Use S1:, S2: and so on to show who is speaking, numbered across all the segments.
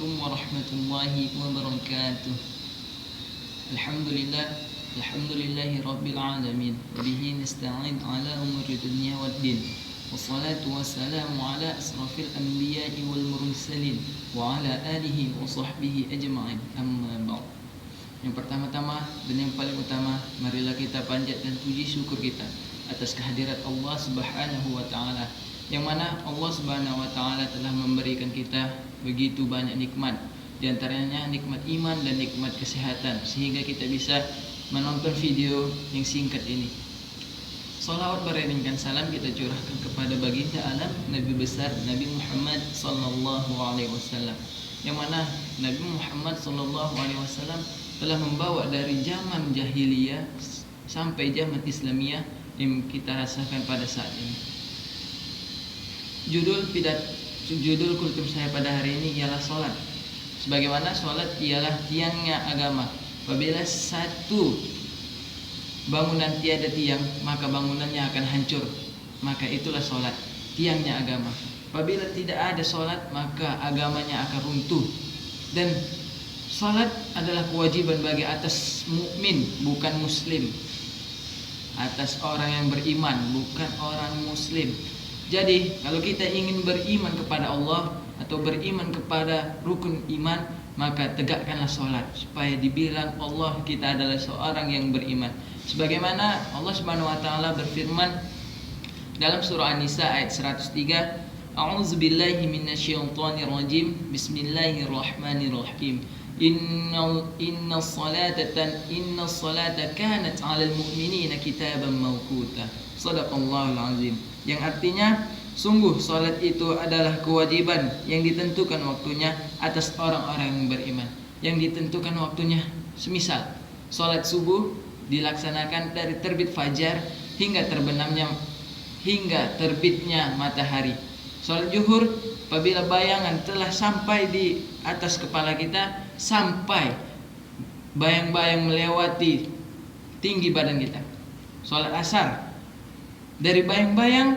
S1: عليكم ورحمة الله وبركاته. الحمد لله رب العالمين وبه نستعين على أمور الدنيا والدين والصلاة والسلام على أشرف الأنبياء والمرسلين وعلى آله وصحبه أجمعين. أما بعد. Yang pertama-tama dan yang paling utama, marilah kita panjat dan puji syukur kita atas kehadirat Allah Subhanahu wa taala, yang mana Allah Subhanahu wa taala telah memberikan kita begitu banyak nikmat, di antaranya nikmat iman dan nikmat kesehatan, sehingga kita bisa menonton video yang singkat ini. Salawat beriringan salam kita curahkan kepada baginda alam Nabi besar Nabi Muhammad sallallahu alaihi wasallam, yang mana Nabi Muhammad sallallahu alaihi wasallam telah membawa dari zaman jahiliyah sampai zaman Islamiyah yang kita rasakan pada saat ini. Judul kultum saya pada hari ini ialah salat. Sebagaimana salat ialah tiangnya agama. Apabila satu bangunan tiada tiang, maka bangunannya akan hancur. Maka itulah salat, tiangnya agama. Apabila tidak ada salat, maka agamanya akan runtuh. Dan salat adalah kewajiban bagi atas mukmin, bukan muslim. Atas orang yang beriman, bukan orang muslim. Jadi kalau kita ingin beriman kepada Allah atau beriman kepada rukun iman, maka tegakkanlah salat supaya dibilang Allah kita adalah seorang yang beriman. Sebagaimana Allah Subhanahu wa taala berfirman dalam surah An-Nisa ayat 103, A'udzubillahi minasyaitonirrajim. Bismillahirrahmanirrahim. Inna salata kanat 'alal mu'minina kitaban mawquta. Shadaqallahul azim. Yang artinya, sungguh salat itu adalah kewajiban yang ditentukan waktunya atas orang-orang yang beriman. Yang ditentukan waktunya, semisal salat subuh dilaksanakan dari terbit fajar hingga terbitnya matahari. Salat zuhur apabila bayangan telah sampai di atas kepala kita, sampai bayang-bayang melewati tinggi badan kita. Salat asar dari bayang-bayang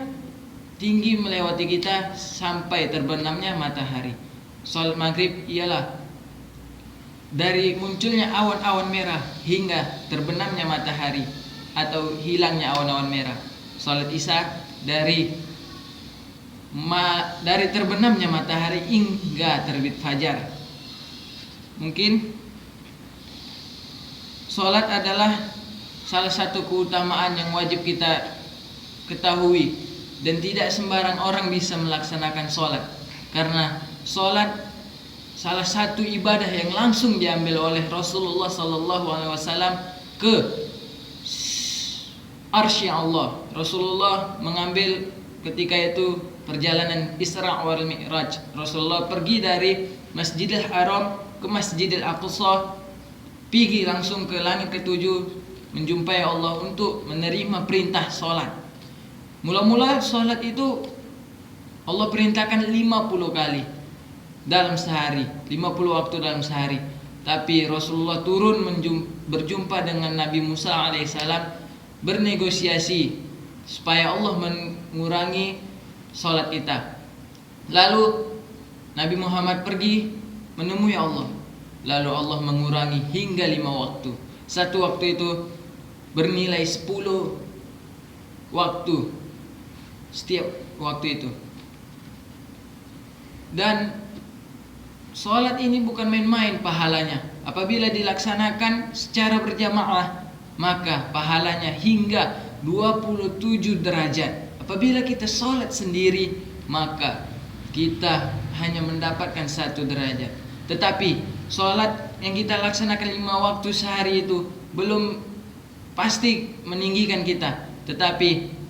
S1: tinggi melewati kita sampai terbenamnya matahari. Salat maghrib ialah dari munculnya awan-awan merah hingga terbenamnya matahari atau hilangnya awan-awan merah. Salat isya dari terbenamnya matahari hingga terbit fajar. Mungkin salat adalah salah satu keutamaan yang wajib kita ketahui, dan tidak sembarang orang bisa melaksanakan salat, karena salat salah satu ibadah yang langsung diambil oleh Rasulullah sallallahu alaihi wasallam ke arsy Allah. Rasulullah mengambil ketika itu perjalanan Isra wal Mi'raj. Rasulullah pergi dari Masjidil Haram ke Masjidil Aqsa, pergi langsung ke langit ketujuh menjumpai Allah untuk menerima perintah salat. Mula-mula salat itu Allah perintahkan 50 kali dalam sehari, 50 waktu dalam sehari. Tapi Rasulullah turun berjumpa dengan Nabi Musa alaihissalam, bernegosiasi supaya Allah mengurangi salat kita. Lalu Nabi Muhammad pergi menemui Allah, lalu Allah mengurangi hingga 5 waktu. Satu waktu itu bernilai 10 waktu setiap waktu itu. Dan salat ini bukan main-main pahalanya. Apabila dilaksanakan secara berjamaah, maka pahalanya hingga 27 derajat. Apabila kita salat sendiri, maka kita hanya mendapatkan 1 derajat. Tetapi salat yang kita laksanakan 5 waktu sehari itu belum pasti meninggikan kita. Tetapi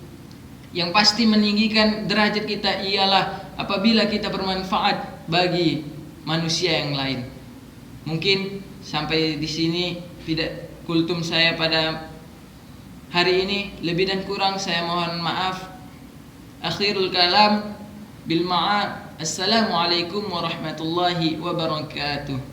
S1: yang pasti meninggikan derajat kita ialah apabila kita bermanfaat bagi manusia yang lain. Mungkin sampai di sini tidak kultum saya pada hari ini. Lebih dan kurang saya mohon maaf. Akhirul kalam bil ma'ad. Assalamualaikum warahmatullahi wabarakatuh.